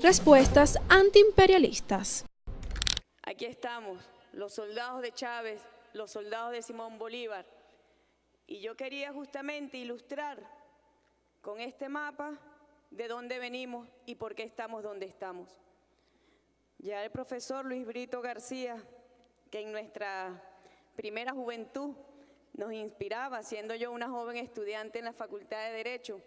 Respuestas antiimperialistas. Aquí estamos, los soldados de Chávez, los soldados de Simón Bolívar. Y yo quería justamente ilustrar con este mapa de dónde venimos y por qué estamos donde estamos. Ya el profesor Luis Brito García, que en nuestra primera juventud nos inspiraba, siendo yo una joven estudiante en la Facultad de Derecho,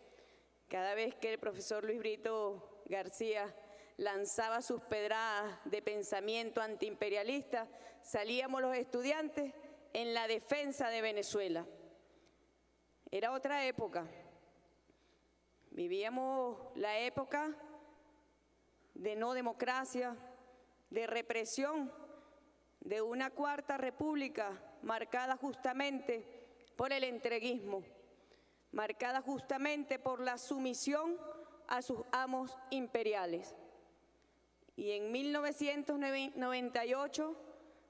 cada vez que el profesor Luis Brito García lanzaba sus pedradas de pensamiento antiimperialista, salíamos los estudiantes en la defensa de Venezuela. Era otra época. Vivíamos la época de no democracia, de represión, de una cuarta república marcada justamente por el entreguismo, marcada justamente por la sumisión a sus amos imperiales. Y en 1998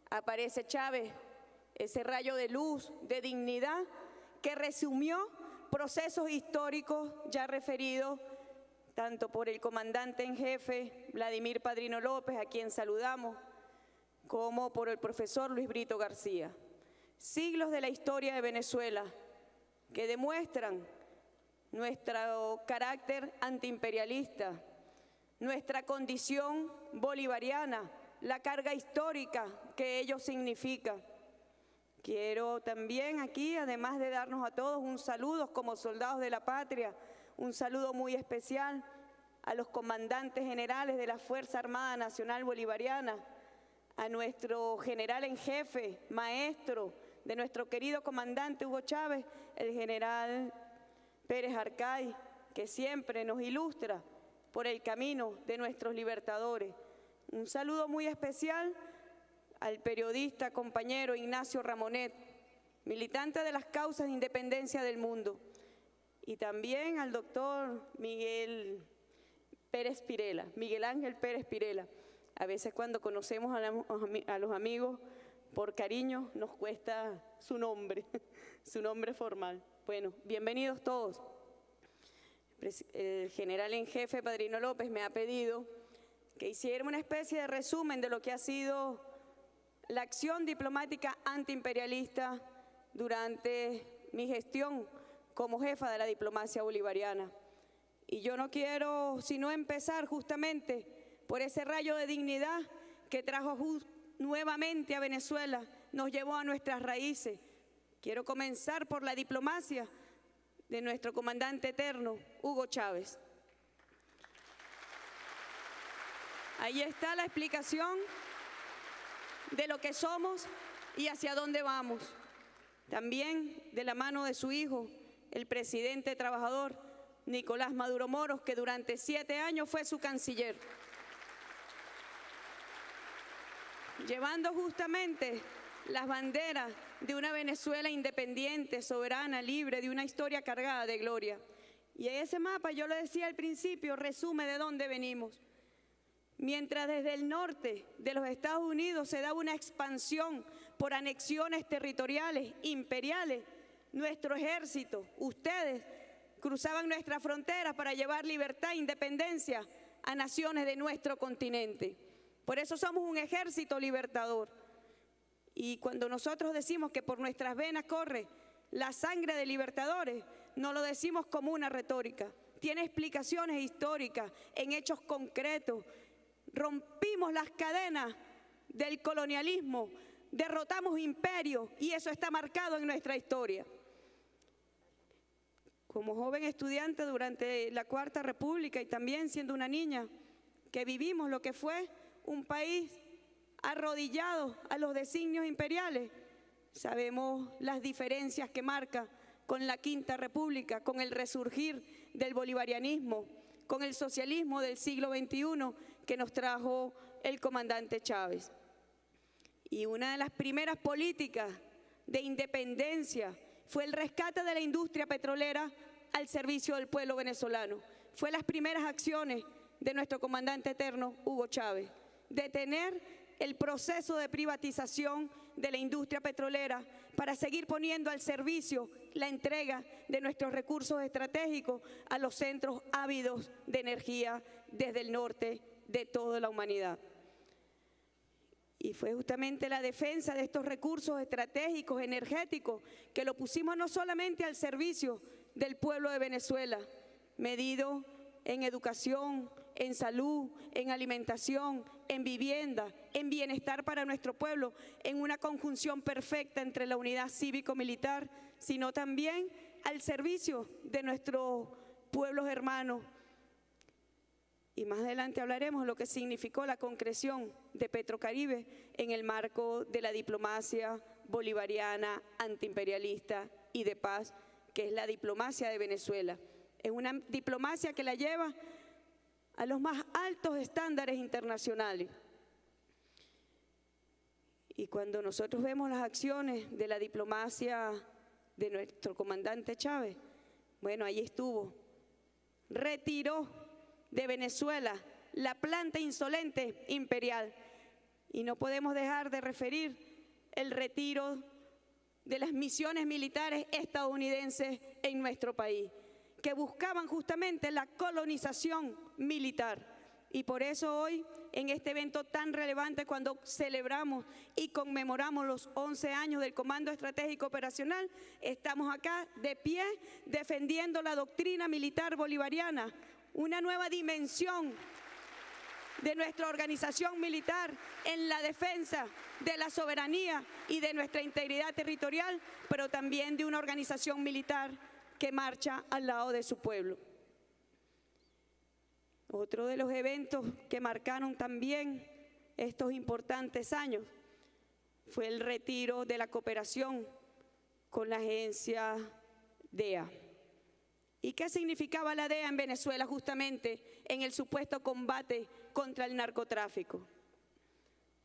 aparece Chávez, ese rayo de luz, de dignidad, que resumió procesos históricos ya referidos tanto por el comandante en jefe, Vladimir Padrino López, a quien saludamos, como por el profesor Luis Brito García. Siglos de la historia de Venezuela que demuestran nuestro carácter antiimperialista, nuestra condición bolivariana, la carga histórica que ello significa. Quiero también aquí, además de darnos a todos un saludo como soldados de la patria, un saludo muy especial a los comandantes generales de la Fuerza Armada Nacional Bolivariana, a nuestro general en jefe, maestro de nuestro querido comandante Hugo Chávez, el general Pérez Arcay, que siempre nos ilustra por el camino de nuestros libertadores. Un saludo muy especial al periodista compañero Ignacio Ramonet, militante de las causas de independencia del mundo, y también al doctor Miguel Ángel Pérez Pirela. A veces cuando conocemos a los amigos por cariño nos cuesta su nombre, su nombre formal. Bueno, bienvenidos todos. El general en jefe, Padrino López, me ha pedido que hiciera una especie de resumen de lo que ha sido la acción diplomática antiimperialista durante mi gestión como jefa de la diplomacia bolivariana. Y yo no quiero sino empezar justamente por ese rayo de dignidad que trajo nuevamente a Venezuela, nos llevó a nuestras raíces. Quiero comenzar por la diplomacia de nuestro comandante eterno, Hugo Chávez. Ahí está la explicación de lo que somos y hacia dónde vamos. También de la mano de su hijo, el presidente trabajador Nicolás Maduro Moros, que durante 7 años fue su canciller, llevando justamente las banderas de una Venezuela independiente, soberana, libre, de una historia cargada de gloria. Y ese mapa, yo lo decía al principio, resume de dónde venimos. Mientras desde el norte de los Estados Unidos se da una expansión por anexiones territoriales, imperiales, nuestro ejército, ustedes, cruzaban nuestras fronteras para llevar libertad e independencia a naciones de nuestro continente. Por eso somos un ejército libertador. Y cuando nosotros decimos que por nuestras venas corre la sangre de libertadores, no lo decimos como una retórica. Tiene explicaciones históricas en hechos concretos. Rompimos las cadenas del colonialismo, derrotamos imperios y eso está marcado en nuestra historia. Como joven estudiante durante la Cuarta República y también siendo una niña, que vivimos lo que fue un país arrodillado a los designios imperiales, sabemos las diferencias que marca con la Quinta República, con el resurgir del bolivarianismo, con el socialismo del siglo XXI que nos trajo el comandante Chávez. Y una de las primeras políticas de independencia fue el rescate de la industria petrolera al servicio del pueblo venezolano. Fue las primeras acciones de nuestro comandante eterno, Hugo Chávez. Detener el proceso de privatización de la industria petrolera para seguir poniendo al servicio la entrega de nuestros recursos estratégicos a los centros ávidos de energía desde el norte de toda la humanidad. Y fue justamente la defensa de estos recursos estratégicos, energéticos, que lo pusimos no solamente al servicio del pueblo de Venezuela, medido en educación, en salud, en alimentación, en vivienda, en bienestar para nuestro pueblo, en una conjunción perfecta entre la unidad cívico-militar, sino también al servicio de nuestros pueblos hermanos. Y más adelante hablaremos de lo que significó la concreción de Petrocaribe en el marco de la diplomacia bolivariana, antiimperialista y de paz, que es la diplomacia de Venezuela. Es una diplomacia que la lleva a los más altos estándares internacionales. Y cuando nosotros vemos las acciones de la diplomacia de nuestro comandante Chávez, bueno, ahí estuvo, retiró de Venezuela la planta insolente imperial. Y no podemos dejar de referir el retiro de las misiones militares estadounidenses en nuestro país, que buscaban justamente la colonización militar. Y por eso hoy, en este evento tan relevante, cuando celebramos y conmemoramos los 11 años del Comando Estratégico Operacional, estamos acá de pie defendiendo la doctrina militar bolivariana, una nueva dimensión de nuestra organización militar en la defensa de la soberanía y de nuestra integridad territorial, pero también de una organización militar que marcha al lado de su pueblo. Otro de los eventos que marcaron también estos importantes años fue el retiro de la cooperación con la agencia DEA. ¿Y qué significaba la DEA en Venezuela justamente en el supuesto combate contra el narcotráfico?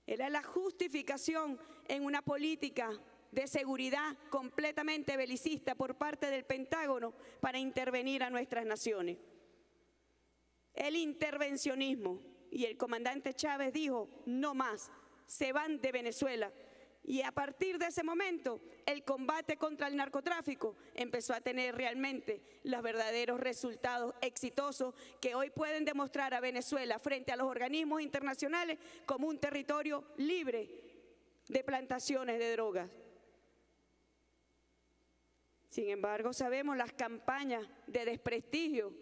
Era la justificación en una política de seguridad completamente belicista por parte del Pentágono para intervenir a nuestras naciones. El intervencionismo, y el comandante Chávez dijo, no más, se van de Venezuela. Y a partir de ese momento, el combate contra el narcotráfico empezó a tener realmente los verdaderos resultados exitosos que hoy pueden demostrar a Venezuela frente a los organismos internacionales como un territorio libre de plantaciones de drogas. Sin embargo, sabemos las campañas de desprestigio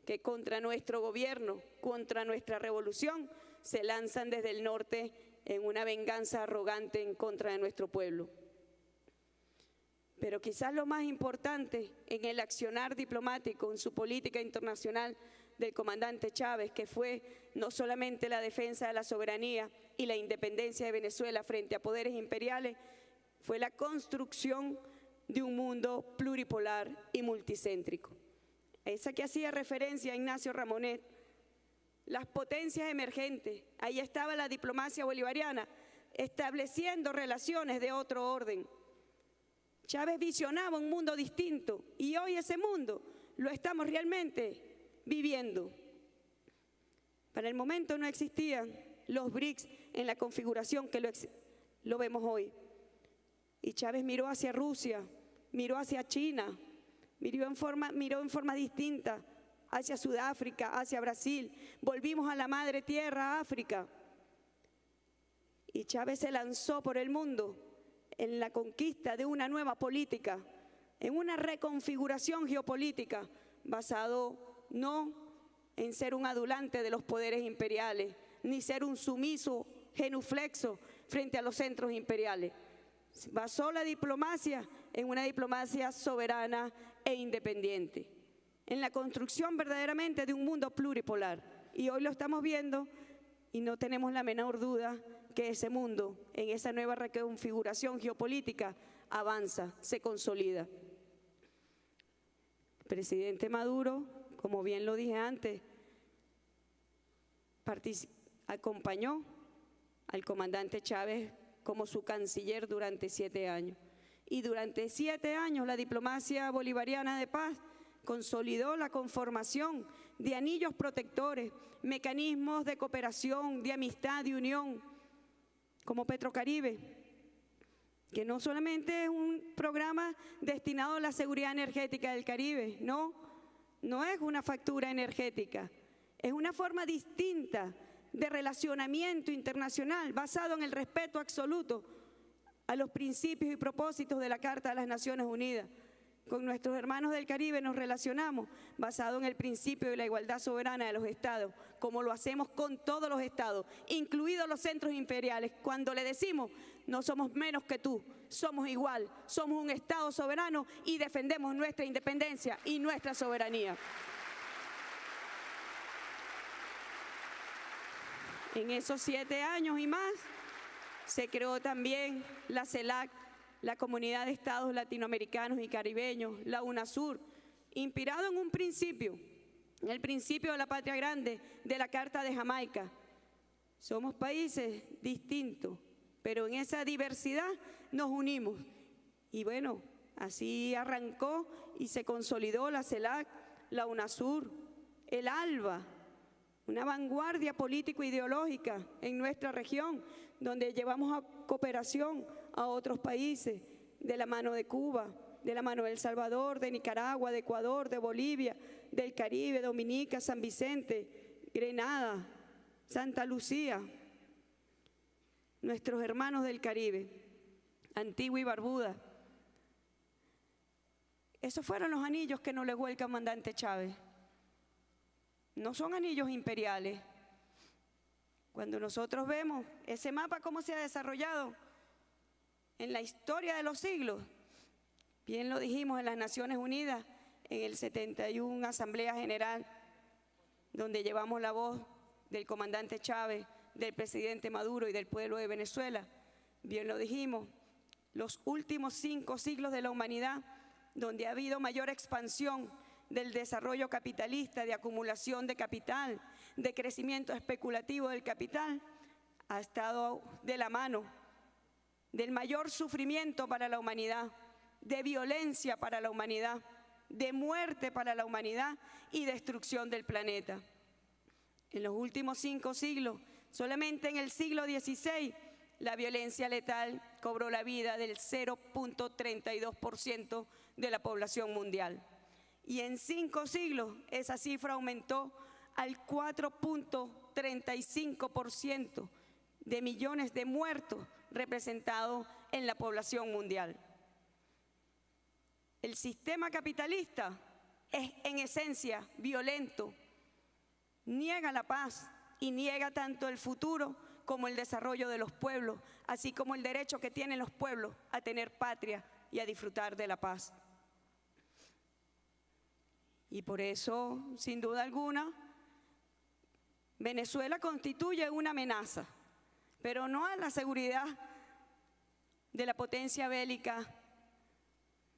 que contra nuestro gobierno, contra nuestra revolución, se lanzan desde el norte en una venganza arrogante en contra de nuestro pueblo. Pero quizás lo más importante en el accionar diplomático, en su política internacional del comandante Chávez, que fue no solamente la defensa de la soberanía y la independencia de Venezuela frente a poderes imperiales, fue la construcción de un mundo pluripolar y multicéntrico. Esa que hacía referencia a Ignacio Ramonet, las potencias emergentes, ahí estaba la diplomacia bolivariana, estableciendo relaciones de otro orden. Chávez visionaba un mundo distinto y hoy ese mundo lo estamos realmente viviendo. Para el momento no existían los BRICS en la configuración que lo vemos hoy. Y Chávez miró hacia Rusia, miró hacia China, miró en forma distinta hacia Sudáfrica, hacia Brasil. Volvimos a la madre tierra, África. Y Chávez se lanzó por el mundo en la conquista de una nueva política, en una reconfiguración geopolítica, basado no en ser un adulante de los poderes imperiales, ni ser un sumiso genuflexo frente a los centros imperiales. Basó la diplomacia en una diplomacia soberana e independiente, en la construcción verdaderamente de un mundo pluripolar. Y hoy lo estamos viendo y no tenemos la menor duda que ese mundo, en esa nueva reconfiguración geopolítica, avanza, se consolida. El presidente Maduro, como bien lo dije antes, acompañó al comandante Chávez como su canciller durante 7 años. Y durante 7 años la diplomacia bolivariana de paz consolidó la conformación de anillos protectores, mecanismos de cooperación, de amistad, de unión, como Petrocaribe, que no solamente es un programa destinado a la seguridad energética del Caribe, no es una factura energética, es una forma distinta de relacionamiento internacional basado en el respeto absoluto a los principios y propósitos de la Carta de las Naciones Unidas. Con nuestros hermanos del Caribe nos relacionamos basado en el principio de la igualdad soberana de los estados, como lo hacemos con todos los estados, incluidos los centros imperiales. Cuando le decimos, no somos menos que tú, somos igual, somos un estado soberano y defendemos nuestra independencia y nuestra soberanía. En esos 7 años y más se creó también la CELAC, la Comunidad de Estados Latinoamericanos y Caribeños, la UNASUR, inspirado en un principio, en el principio de la patria grande de la Carta de Jamaica. Somos países distintos, pero en esa diversidad nos unimos. Y bueno, así arrancó y se consolidó la CELAC, la UNASUR, el ALBA, una vanguardia político-ideológica en nuestra región, donde llevamos a cooperación a otros países, de la mano de Cuba, de la mano de El Salvador, de Nicaragua, de Ecuador, de Bolivia, del Caribe, Dominica, San Vicente, Grenada, Santa Lucía, nuestros hermanos del Caribe, Antigua y Barbuda. Esos fueron los anillos que nos legó el comandante Chávez. No son anillos imperiales. Cuando nosotros vemos ese mapa, cómo se ha desarrollado en la historia de los siglos, bien lo dijimos en las Naciones Unidas, en el 71 Asamblea General, donde llevamos la voz del comandante Chávez, del presidente Maduro y del pueblo de Venezuela, bien lo dijimos, los últimos 5 siglos de la humanidad, donde ha habido mayor expansión del desarrollo capitalista, de acumulación de capital, de crecimiento especulativo del capital, ha estado de la mano del mayor sufrimiento para la humanidad, de violencia para la humanidad, de muerte para la humanidad y destrucción del planeta. En los últimos 5 siglos, solamente en el siglo XVI, la violencia letal cobró la vida del 0.32% de la población mundial. Y en 5 siglos esa cifra aumentó al 4.35% de millones de muertos representados en la población mundial. El sistema capitalista es en esencia violento, niega la paz y niega tanto el futuro como el desarrollo de los pueblos, así como el derecho que tienen los pueblos a tener patria y a disfrutar de la paz. Y por eso, sin duda alguna, Venezuela constituye una amenaza, pero no a la seguridad de la potencia bélica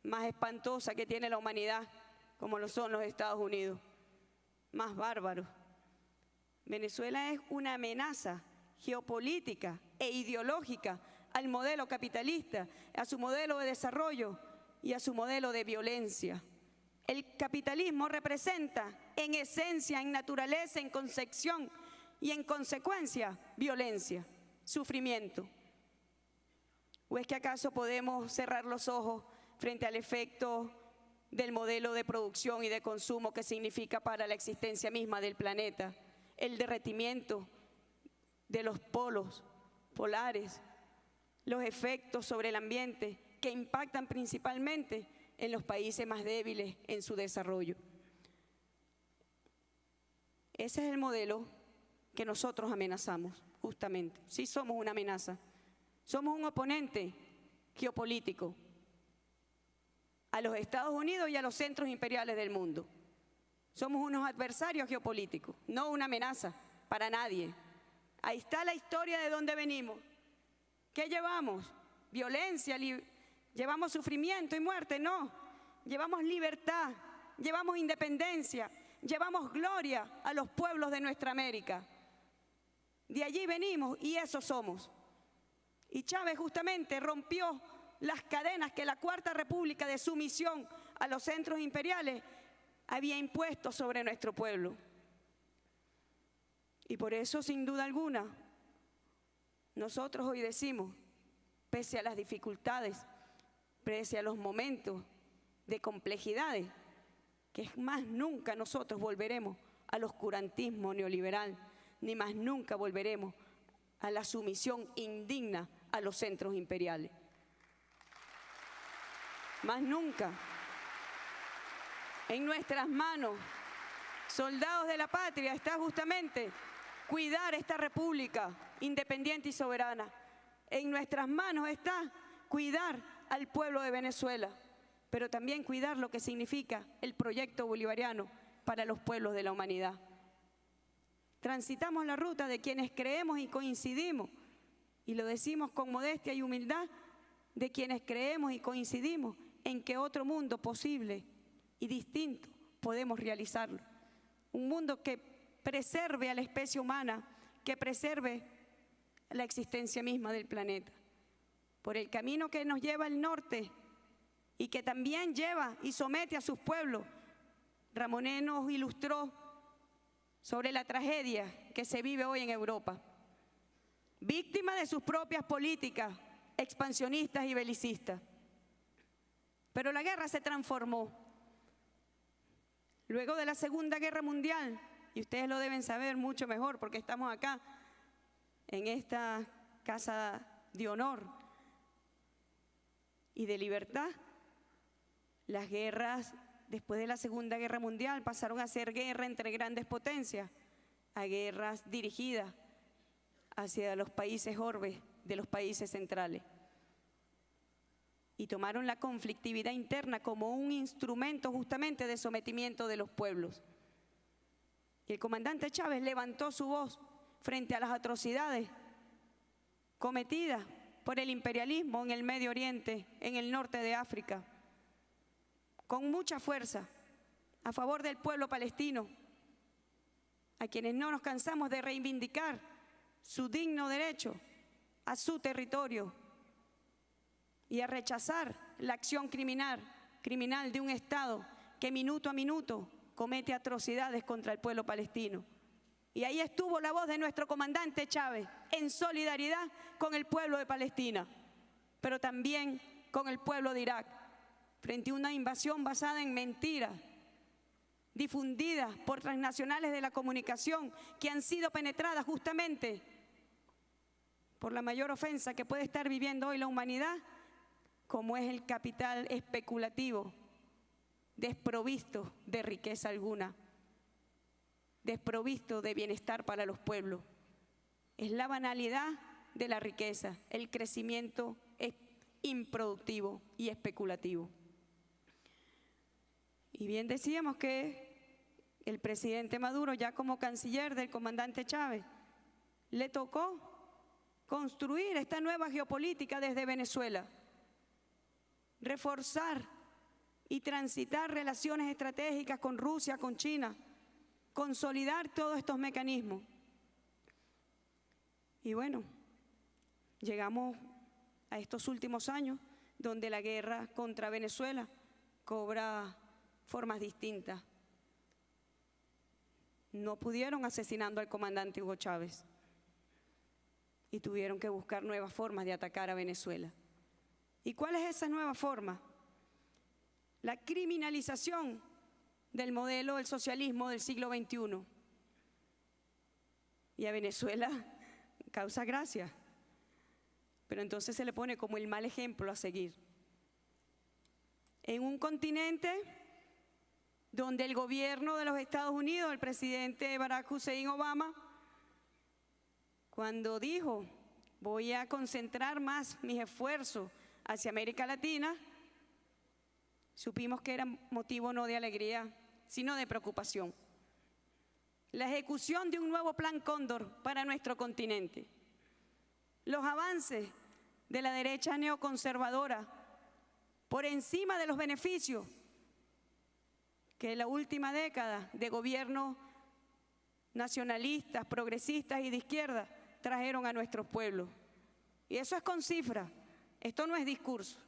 más espantosa que tiene la humanidad, como lo son los Estados Unidos, más bárbaros. Venezuela es una amenaza geopolítica e ideológica al modelo capitalista, a su modelo de desarrollo y a su modelo de violencia. El capitalismo representa en esencia, en naturaleza, en concepción y en consecuencia violencia, sufrimiento. ¿O es que acaso podemos cerrar los ojos frente al efecto del modelo de producción y de consumo que significa para la existencia misma del planeta? El derretimiento de los polos polares, los efectos sobre el ambiente que impactan principalmente en los países más débiles en su desarrollo. Ese es el modelo que nosotros amenazamos, justamente. Sí somos una amenaza. Somos un oponente geopolítico a los Estados Unidos y a los centros imperiales del mundo. Somos unos adversarios geopolíticos, no una amenaza para nadie. Ahí está la historia de dónde venimos. ¿Qué llevamos? Violencia, llevamos sufrimiento y muerte. No, llevamos libertad, llevamos independencia, llevamos gloria a los pueblos de nuestra América. De allí venimos y eso somos. Y Chávez justamente rompió las cadenas que la Cuarta República de sumisión a los centros imperiales había impuesto sobre nuestro pueblo. Y por eso, sin duda alguna, nosotros hoy decimos, pese a las dificultades, pese a los momentos de complejidades, que es más nunca nosotros volveremos al oscurantismo neoliberal ni más nunca volveremos a la sumisión indigna a los centros imperiales. Más nunca. En nuestras manos, soldados de la patria, está justamente cuidar esta república independiente y soberana. En nuestras manos está cuidar al pueblo de Venezuela, pero también cuidar lo que significa el proyecto bolivariano para los pueblos de la humanidad. Transitamos la ruta de quienes creemos y coincidimos, y lo decimos con modestia y humildad, de quienes creemos y coincidimos en que otro mundo posible y distinto podemos realizarlo. Un mundo que preserve a la especie humana, que preserve la existencia misma del planeta. Por el camino que nos lleva al norte y que también lleva y somete a sus pueblos, Ramonet nos ilustró sobre la tragedia que se vive hoy en Europa, víctima de sus propias políticas expansionistas y belicistas. Pero la guerra se transformó. Luego de la Segunda Guerra Mundial, y ustedes lo deben saber mucho mejor porque estamos acá en esta casa de honor y de libertad, las guerras después de la Segunda Guerra Mundial pasaron a ser guerra entre grandes potencias, a guerras dirigidas hacia los países orbes de los países centrales. Y tomaron la conflictividad interna como un instrumento justamente de sometimiento de los pueblos. Y el comandante Chávez levantó su voz frente a las atrocidades cometidas por el imperialismo en el Medio Oriente, en el norte de África, con mucha fuerza, a favor del pueblo palestino, a quienes no nos cansamos de reivindicar su digno derecho a su territorio y a rechazar la acción criminal de un Estado que minuto a minuto comete atrocidades contra el pueblo palestino. Y ahí estuvo la voz de nuestro comandante Chávez, en solidaridad con el pueblo de Palestina, pero también con el pueblo de Irak, frente a una invasión basada en mentiras, difundidas por transnacionales de la comunicación que han sido penetradas justamente por la mayor ofensa que puede estar viviendo hoy la humanidad, como es el capital especulativo, desprovisto de riqueza alguna, desprovisto de bienestar para los pueblos. Es la banalidad de la riqueza, el crecimiento es improductivo y especulativo. Y bien decíamos que el presidente Maduro, ya como canciller del comandante Chávez, le tocó construir esta nueva geopolítica desde Venezuela, reforzar y transitar relaciones estratégicas con Rusia, con China, consolidar todos estos mecanismos. Y bueno, llegamos a estos últimos años donde la guerra contra Venezuela cobra formas distintas. No pudieron asesinando al comandante Hugo Chávez y tuvieron que buscar nuevas formas de atacar a Venezuela. ¿Y cuál es esa nueva forma? La criminalización del modelo del socialismo del siglo XXI. Y a Venezuela causa gracia, pero entonces se le pone como el mal ejemplo a seguir. En un continente donde el gobierno de los Estados Unidos, el presidente Barack Hussein Obama, cuando dijo voy a concentrar más mis esfuerzos hacia América Latina, supimos que era motivo no de alegría, sino de preocupación. La ejecución de un nuevo plan Cóndor para nuestro continente, los avances de la derecha neoconservadora por encima de los beneficios que la última década de gobiernos nacionalistas, progresistas y de izquierda trajeron a nuestros pueblos. Y eso es con cifras, esto no es discurso.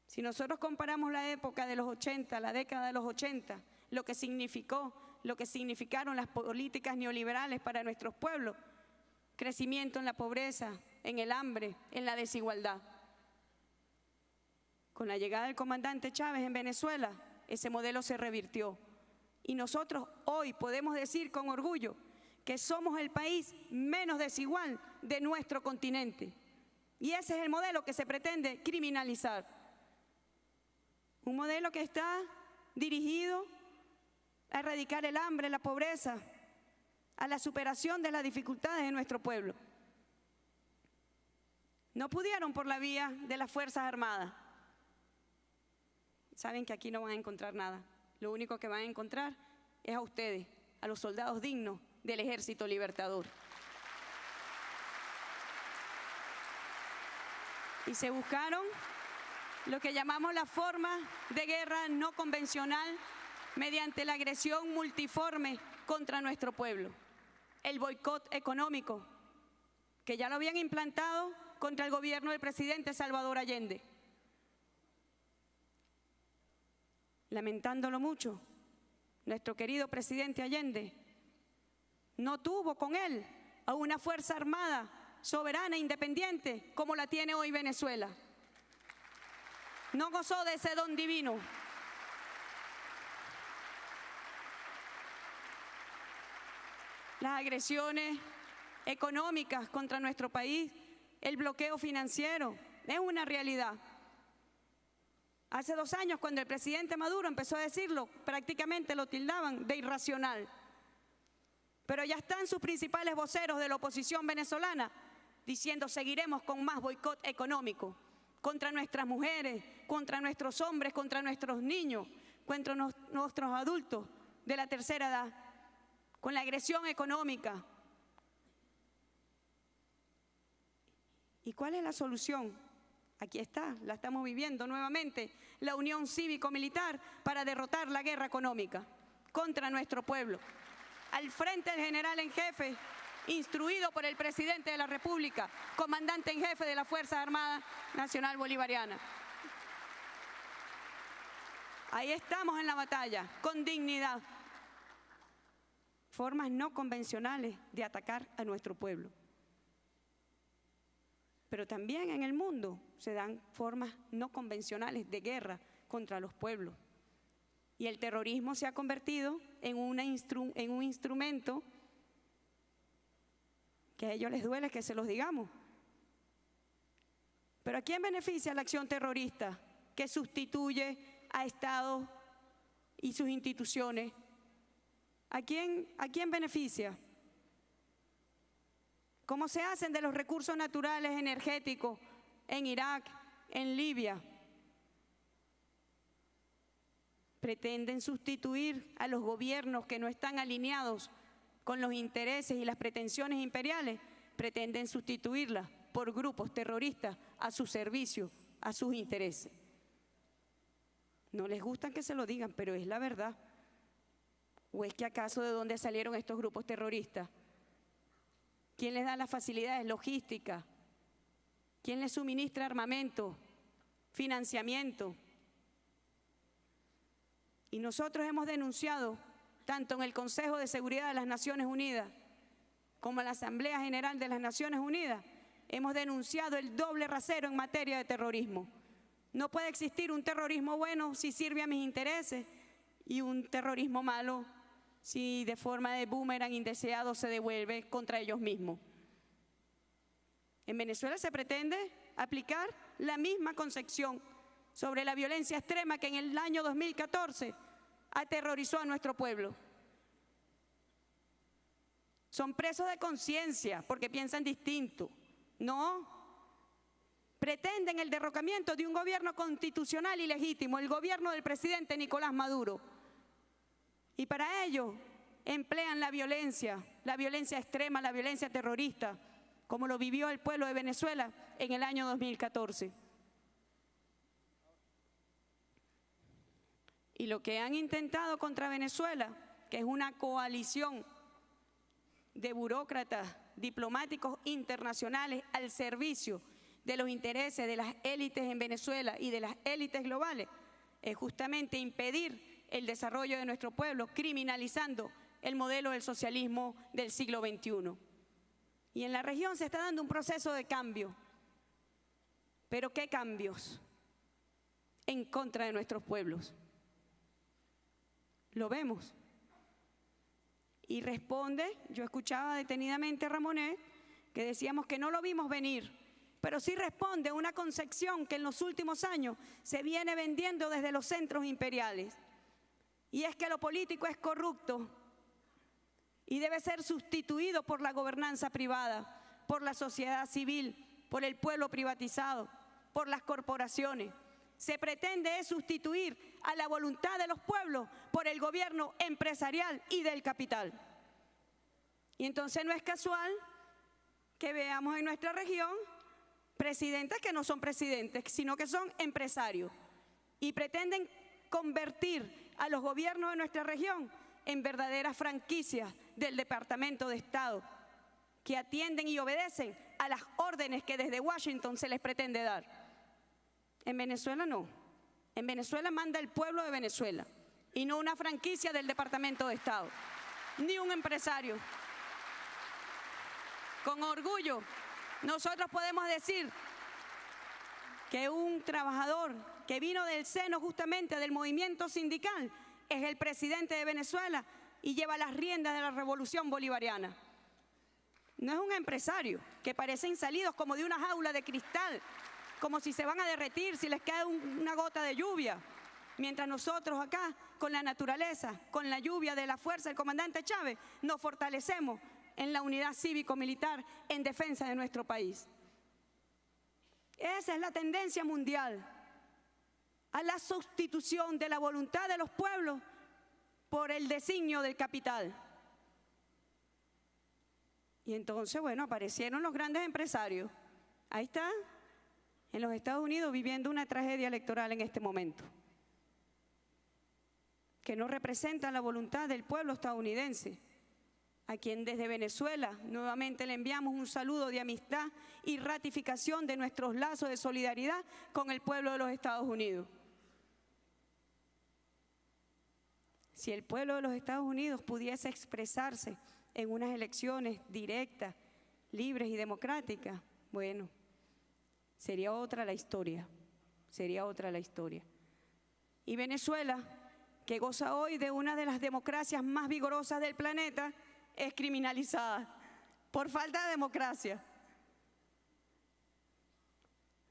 Si nosotros comparamos la época de los 80, la década de los 80, lo que significaron las políticas neoliberales para nuestros pueblos, crecimiento en la pobreza, en el hambre, en la desigualdad. Con la llegada del comandante Chávez en Venezuela, ese modelo se revirtió. Y nosotros hoy podemos decir con orgullo que somos el país menos desigual de nuestro continente. Y ese es el modelo que se pretende criminalizar. Un modelo que está dirigido a erradicar el hambre, la pobreza, a la superación de las dificultades de nuestro pueblo. No pudieron por la vía de las Fuerzas Armadas. Saben que aquí no van a encontrar nada. Lo único que van a encontrar es a ustedes, a los soldados dignos del Ejército Libertador. Y se buscaron lo que llamamos la forma de guerra no convencional mediante la agresión multiforme contra nuestro pueblo. El boicot económico, que ya lo habían implantado contra el gobierno del presidente Salvador Allende. Lamentándolo mucho, nuestro querido presidente Allende no tuvo con él a una fuerza armada soberana e independiente como la tiene hoy Venezuela. No gozó de ese don divino. Las agresiones económicas contra nuestro país, el bloqueo financiero, es una realidad. Hace 2 años, cuando el presidente Maduro empezó a decirlo, prácticamente lo tildaban de irracional. Pero ya están sus principales voceros de la oposición venezolana diciendo: seguiremos con más boicot económico contra nuestras mujeres, contra nuestros hombres, contra nuestros niños, contra nuestros adultos de la tercera edad, con la agresión económica. ¿Y cuál es la solución? Aquí está, la estamos viviendo nuevamente, la unión cívico-militar para derrotar la guerra económica contra nuestro pueblo. Al frente el general en jefe, instruido por el presidente de la República, comandante en jefe de la Fuerza Armada Nacional Bolivariana. Ahí estamos en la batalla, con dignidad. Formas no convencionales de atacar a nuestro pueblo. Pero también en el mundo se dan formas no convencionales de guerra contra los pueblos. Y el terrorismo se ha convertido en un instrumento que a ellos les duele que se los digamos. Pero ¿a quién beneficia la acción terrorista que sustituye a Estados y sus instituciones? ¿A quién beneficia? ¿Cómo se hacen de los recursos naturales energéticos en Irak, en Libia? Pretenden sustituir a los gobiernos que no están alineados con los intereses y las pretensiones imperiales, pretenden sustituirlas por grupos terroristas a su servicio, a sus intereses. No les gusta que se lo digan, pero es la verdad. ¿O es que acaso de dónde salieron estos grupos terroristas? ¿Quién les da las facilidades logísticas? ¿Quién les suministra armamento, financiamiento? Y nosotros hemos denunciado, tanto en el Consejo de Seguridad de las Naciones Unidas como en la Asamblea General de las Naciones Unidas, hemos denunciado el doble rasero en materia de terrorismo. No puede existir un terrorismo bueno si sirve a mis intereses y un terrorismo malo si de forma de boomerang indeseado se devuelve contra ellos mismos. En Venezuela se pretende aplicar la misma concepción sobre la violencia extrema que en el año 2014 aterrorizó a nuestro pueblo. Son presos de conciencia porque piensan distinto. No. Pretenden el derrocamiento de un gobierno constitucional y legítimo, el gobierno del presidente Nicolás Maduro. Y para ello emplean la violencia extrema, la violencia terrorista, como lo vivió el pueblo de Venezuela en el año 2014. Y lo que han intentado contra Venezuela, que es una coalición de burócratas diplomáticos internacionales al servicio de los intereses de las élites en Venezuela y de las élites globales, es justamente impedir el desarrollo de nuestro pueblo, criminalizando el modelo del socialismo del siglo XXI. Y en la región se está dando un proceso de cambio. ¿Pero qué cambios? En contra de nuestros pueblos. Lo vemos. Y responde, yo escuchaba detenidamente a Ramonet, que decíamos que no lo vimos venir, pero sí responde a una concepción que en los últimos años se viene vendiendo desde los centros imperiales. Y es que lo político es corrupto y debe ser sustituido por la gobernanza privada, por la sociedad civil, por el pueblo privatizado, por las corporaciones. Se pretende sustituir a la voluntad de los pueblos por el gobierno empresarial y del capital. Y entonces no es casual que veamos en nuestra región presidentes que no son presidentes, sino que son empresarios y pretenden convertir a los gobiernos de nuestra región en verdaderas franquicias del Departamento de Estado, que atienden y obedecen a las órdenes que desde Washington se les pretende dar. En Venezuela no. En Venezuela manda el pueblo de Venezuela y no una franquicia del Departamento de Estado, ni un empresario. Con orgullo, nosotros podemos decir que un trabajador que vino del seno justamente del movimiento sindical es el presidente de Venezuela y lleva las riendas de la revolución bolivariana. No es un empresario que parecen salidos como de una jaula de cristal, como si se van a derretir si les cae una gota de lluvia. Mientras nosotros acá, con la naturaleza, con la lluvia de la fuerza del comandante Chávez, nos fortalecemos en la unidad cívico-militar en defensa de nuestro país. Esa es la tendencia mundial, a la sustitución de la voluntad de los pueblos por el designio del capital. Y entonces, bueno, aparecieron los grandes empresarios. Ahí está, en los Estados Unidos, viviendo una tragedia electoral en este momento, que no representan la voluntad del pueblo estadounidense, a quien desde Venezuela nuevamente le enviamos un saludo de amistad y ratificación de nuestros lazos de solidaridad con el pueblo de los Estados Unidos. Si el pueblo de los Estados Unidos pudiese expresarse en unas elecciones directas, libres y democráticas, bueno, sería otra la historia, sería otra la historia. Y Venezuela, que goza hoy de una de las democracias más vigorosas del planeta, es criminalizada por falta de democracia.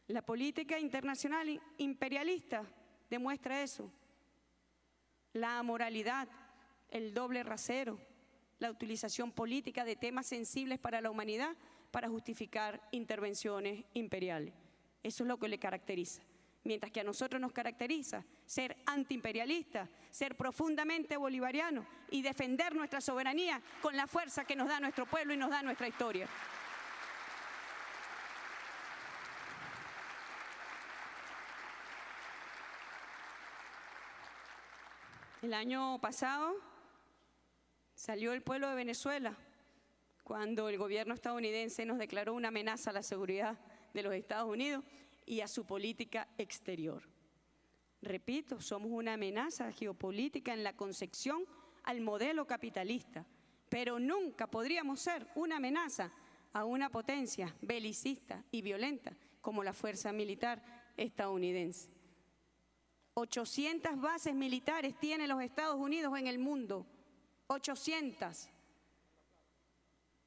La política internacional imperialista demuestra eso. La amoralidad, el doble rasero, la utilización política de temas sensibles para la humanidad para justificar intervenciones imperiales. Eso es lo que le caracteriza. Mientras que a nosotros nos caracteriza ser antiimperialistas, ser profundamente bolivarianos y defender nuestra soberanía con la fuerza que nos da nuestro pueblo y nos da nuestra historia. El año pasado salió el pueblo de Venezuela cuando el gobierno estadounidense nos declaró una amenaza a la seguridad de los Estados Unidos y a su política exterior. Repito, somos una amenaza geopolítica en la concepción al modelo capitalista, pero nunca podríamos ser una amenaza a una potencia belicista y violenta como la fuerza militar estadounidense. 800 bases militares tienen los Estados Unidos en el mundo, 800,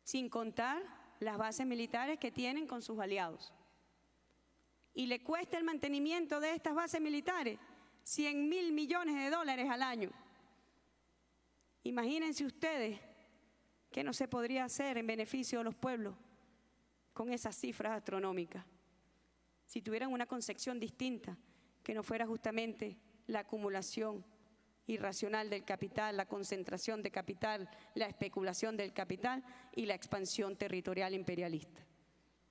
sin contar las bases militares que tienen con sus aliados. Y le cuesta el mantenimiento de estas bases militares $100.000 millones al año. Imagínense ustedes qué no se podría hacer en beneficio de los pueblos con esas cifras astronómicas, si tuvieran una concepción distinta, que no fuera justamente la acumulación irracional del capital, la concentración de capital, la especulación del capital y la expansión territorial imperialista.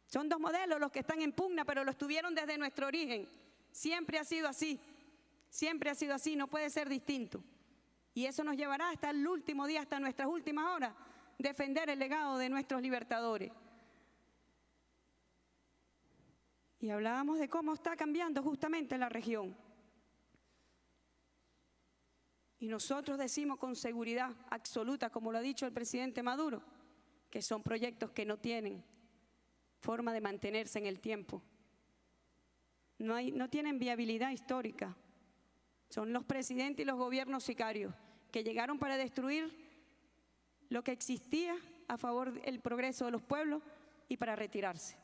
Son dos modelos los que están en pugna, pero los tuvieron desde nuestro origen. Siempre ha sido así, no puede ser distinto. Y eso nos llevará hasta el último día, hasta nuestras últimas horas, defender el legado de nuestros libertadores. Y hablábamos de cómo está cambiando justamente la región. Y nosotros decimos con seguridad absoluta, como lo ha dicho el presidente Maduro, que son proyectos que no tienen forma de mantenerse en el tiempo. No tienen viabilidad histórica. Son los presidentes y los gobiernos sicarios que llegaron para destruir lo que existía a favor del progreso de los pueblos y para retirarse.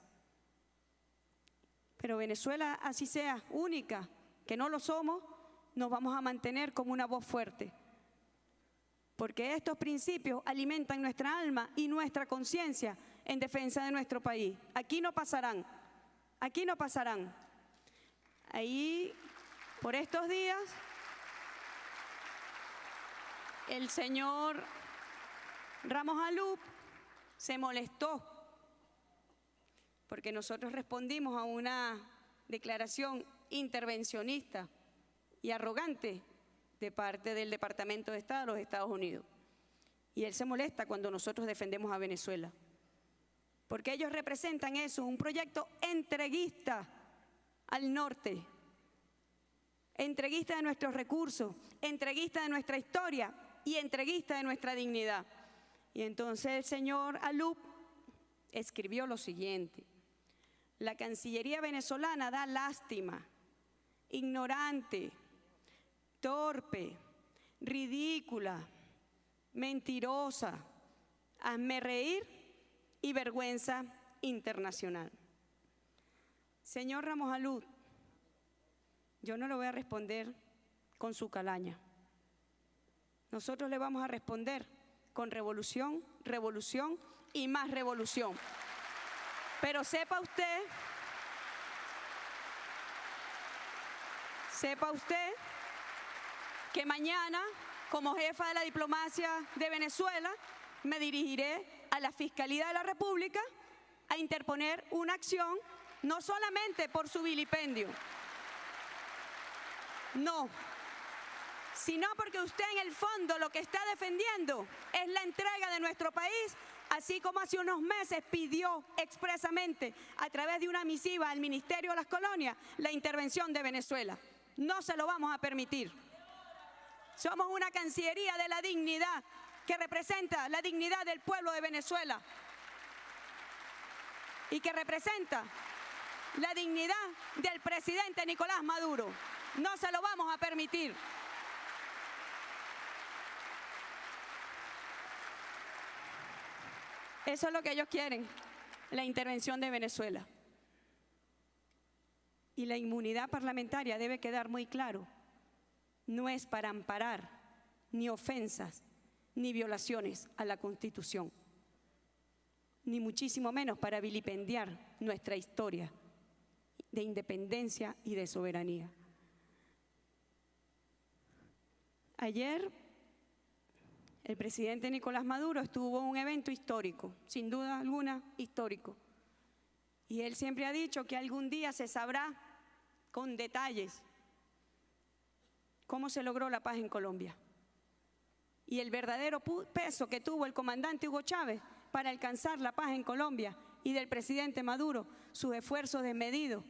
Pero Venezuela, así sea, única, que no lo somos, nos vamos a mantener como una voz fuerte. Porque estos principios alimentan nuestra alma y nuestra conciencia en defensa de nuestro país. Aquí no pasarán, aquí no pasarán. Ahí, por estos días, el señor Ramos Alup se molestó porque nosotros respondimos a una declaración intervencionista y arrogante de parte del Departamento de Estado de los Estados Unidos. Y él se molesta cuando nosotros defendemos a Venezuela, porque ellos representan eso, un proyecto entreguista al norte, entreguista de nuestros recursos, entreguista de nuestra historia y entreguista de nuestra dignidad. Y entonces el señor Alup escribió lo siguiente: la Cancillería venezolana da lástima, ignorante, torpe, ridícula, mentirosa, hazme reír y vergüenza internacional. Señor Ramos Alup, yo no le voy a responder con su calaña. Nosotros le vamos a responder con revolución, revolución y más revolución. Pero sepa usted que mañana, como jefa de la diplomacia de Venezuela, me dirigiré a la Fiscalía de la República a interponer una acción, no solamente por su vilipendio, no, sino porque usted en el fondo lo que está defendiendo es la entrega de nuestro país, así como hace unos meses pidió expresamente a través de una misiva al Ministerio de las Colonias la intervención de Venezuela. No se lo vamos a permitir. Somos una Cancillería de la dignidad que representa la dignidad del pueblo de Venezuela y que representa la dignidad del presidente Nicolás Maduro. No se lo vamos a permitir. Eso es lo que ellos quieren, la intervención de Venezuela. Y la inmunidad parlamentaria debe quedar muy claro. No es para amparar ni ofensas ni violaciones a la Constitución, ni muchísimo menos para vilipendiar nuestra historia de independencia y de soberanía. Ayer el presidente Nicolás Maduro estuvo en un evento histórico, sin duda alguna histórico, y él siempre ha dicho que algún día se sabrá con detalles cómo se logró la paz en Colombia y el verdadero peso que tuvo el comandante Hugo Chávez para alcanzar la paz en Colombia, y del presidente Maduro sus esfuerzos desmedidos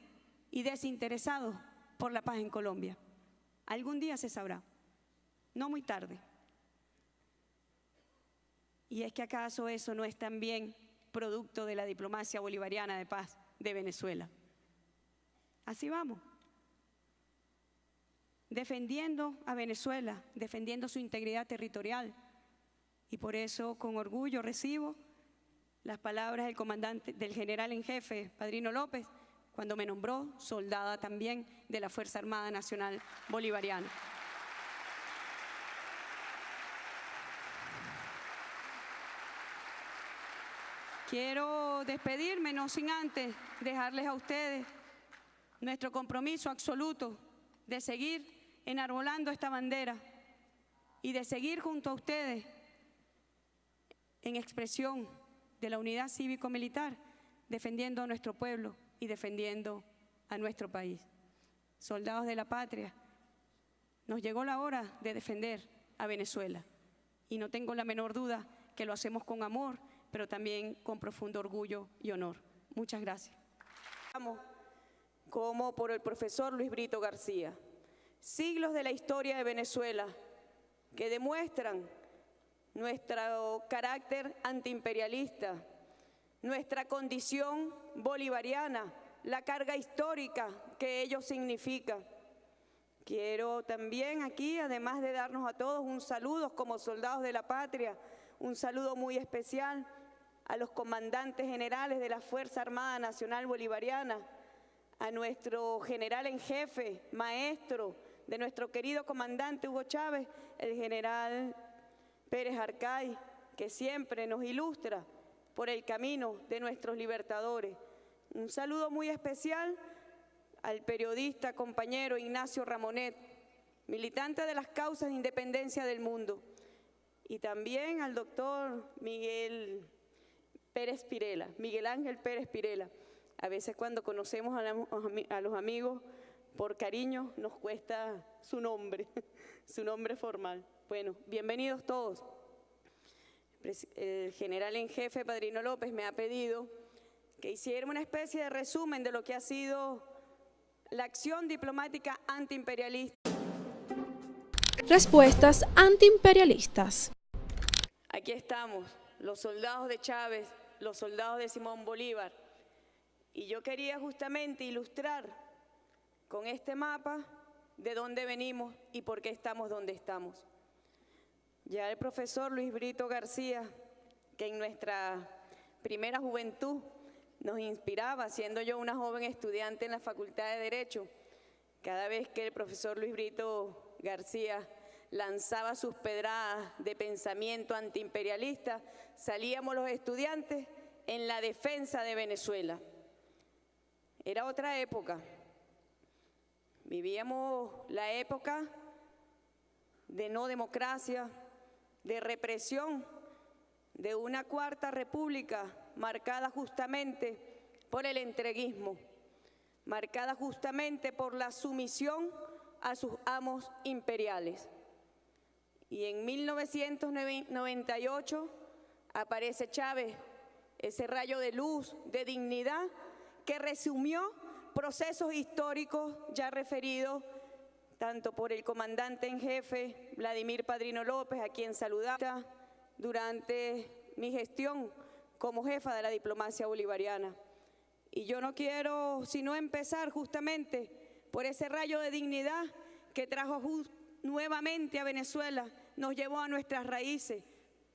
y desinteresados por la paz en Colombia. Algún día se sabrá, no muy tarde. ¿Y es que acaso eso no es también producto de la diplomacia bolivariana de paz de Venezuela? Así vamos, defendiendo a Venezuela, defendiendo su integridad territorial. Y por eso con orgullo recibo las palabras del comandante, del general en jefe, Padrino López, cuando me nombró soldada también de la Fuerza Armada Nacional Bolivariana. Quiero despedirme, no sin antes dejarles a ustedes nuestro compromiso absoluto de seguir enarbolando esta bandera y de seguir junto a ustedes en expresión de la unidad cívico-militar, defendiendo a nuestro pueblo y defendiendo a nuestro país. Soldados de la patria, nos llegó la hora de defender a Venezuela y no tengo la menor duda que lo hacemos con amor, pero también con profundo orgullo y honor. Muchas gracias. Como por el profesor Luis Brito García. Siglos de la historia de Venezuela que demuestran nuestro carácter antiimperialista, nuestra condición bolivariana, la carga histórica que ello significa. Quiero también aquí, además de darnos a todos un saludo como soldados de la patria, Un saludo muy especial a los comandantes generales de la Fuerza Armada Nacional Bolivariana, a nuestro general en jefe, maestro de nuestro querido comandante Hugo Chávez, el general Pérez Arcay, que siempre nos ilustra por el camino de nuestros libertadores. Un saludo muy especial al periodista compañero Ignacio Ramonet, militante de las causas de independencia del mundo, y también al doctor Miguel Ángel Pérez Pirela. A veces cuando conocemos a los amigos por cariño nos cuesta su nombre, su nombre formal. Bueno, bienvenidos todos. El general en jefe, Padrino López, me ha pedido que hiciera una especie de resumen de lo que ha sido la acción diplomática antiimperialista. Respuestas antiimperialistas. Aquí estamos, los soldados de Chávez, los soldados de Simón Bolívar. Y yo quería justamente ilustrar con este mapa de dónde venimos y por qué estamos donde estamos. Ya el profesor Luis Brito García, que en nuestra primera juventud nos inspiraba, siendo yo una joven estudiante en la Facultad de Derecho, cada vez que el profesor Luis Brito García lanzaba sus pedradas de pensamiento antiimperialista, salíamos los estudiantes en la defensa de Venezuela. Era otra época. Vivíamos la época de no democracia, de represión, de una cuarta república marcada justamente por el entreguismo, marcada justamente por la sumisión a sus amos imperiales. Y en 1998 aparece Chávez, ese rayo de luz, de dignidad, que resumió procesos históricos ya referidos tanto por el comandante en jefe, Vladimir Padrino López, a quien saludaba durante mi gestión como jefa de la diplomacia bolivariana. Y yo no quiero sino empezar justamente por ese rayo de dignidad que trajo nuevamente a Venezuela, nos llevó a nuestras raíces.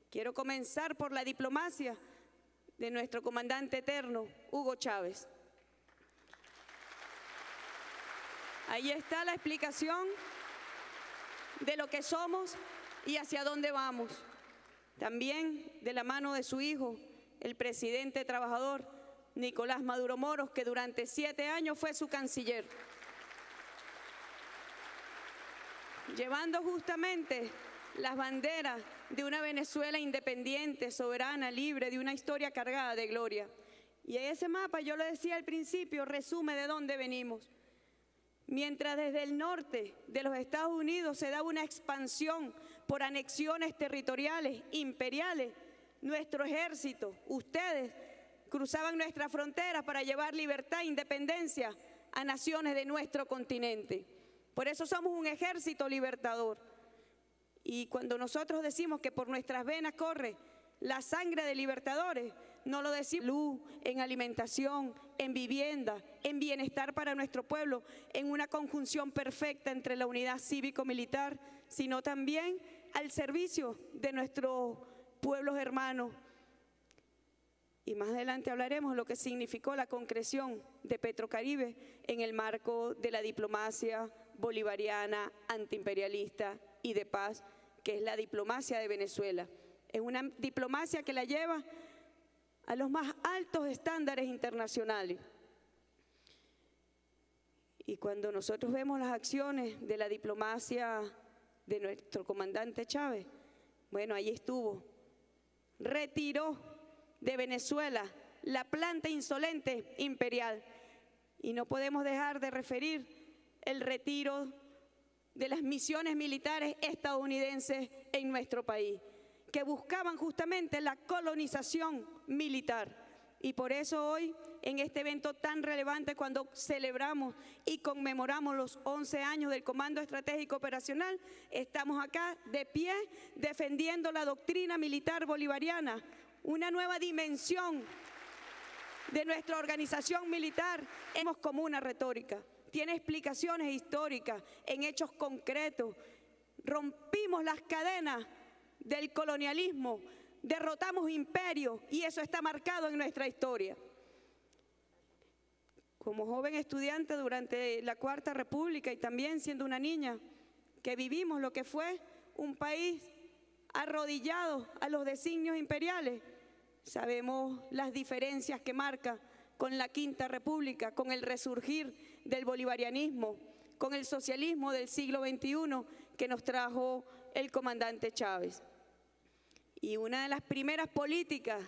Quiero comenzar por la diplomacia de nuestro comandante eterno, Hugo Chávez. Ahí está la explicación de lo que somos y hacia dónde vamos. También de la mano de su hijo, el presidente trabajador Nicolás Maduro Moros, que durante 7 años fue su canciller. Llevando justamente las banderas de una Venezuela independiente, soberana, libre, de una historia cargada de gloria. Y ese mapa, yo lo decía al principio, resume de dónde venimos. Mientras desde el norte de los Estados Unidos se da una expansión por anexiones territoriales, imperiales, nuestro ejército, ustedes, cruzaban nuestras fronteras para llevar libertad e independencia a naciones de nuestro continente. Por eso somos un ejército libertador. Y cuando nosotros decimos que por nuestras venas corre la sangre de libertadores, no lo decimos en luz, en alimentación, en vivienda, en bienestar para nuestro pueblo, en una conjunción perfecta entre la unidad cívico-militar, sino también al servicio de nuestros pueblos hermanos. Y más adelante hablaremos de lo que significó la concreción de Petrocaribe en el marco de la diplomacia bolivariana, antiimperialista y de paz, que es la diplomacia de Venezuela. Es una diplomacia que la lleva a los más altos estándares internacionales. Y cuando nosotros vemos las acciones de la diplomacia de nuestro comandante Chávez, bueno, ahí estuvo. Retiró de Venezuela la planta insolente imperial. Y no podemos dejar de referir el retiro de las misiones militares estadounidenses en nuestro país, que buscaban justamente la colonización militar. Y por eso hoy, en este evento tan relevante, cuando celebramos y conmemoramos los 11 años del Comando Estratégico Operacional, estamos acá de pie defendiendo la doctrina militar bolivariana, una nueva dimensión de nuestra organización militar. Hemos como una retórica, tiene explicaciones históricas en hechos concretos. Rompimos las cadenas del colonialismo, derrotamos imperios y eso está marcado en nuestra historia. Como joven estudiante durante la Cuarta República y también siendo una niña, que vivimos lo que fue un país arrodillado a los designios imperiales, sabemos las diferencias que marca con la Quinta República, con el resurgir del bolivarianismo, con el socialismo del siglo XXI que nos trajo el comandante Chávez. Y una de las primeras políticas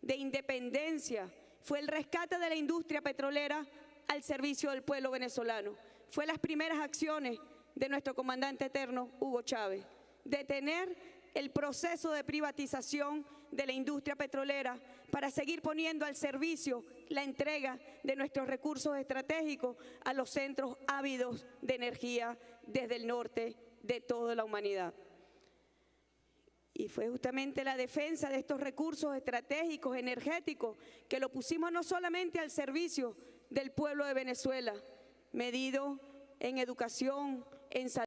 de independencia fue el rescate de la industria petrolera al servicio del pueblo venezolano. Fue las primeras acciones de nuestro comandante eterno, Hugo Chávez, detener el proceso de privatización de la industria petrolera para seguir poniendo al servicio la entrega de nuestros recursos estratégicos a los centros ávidos de energía desde el norte de toda la humanidad. Y fue justamente la defensa de estos recursos estratégicos, energéticos, que lo pusimos no solamente al servicio del pueblo de Venezuela, medido en educación, en salud,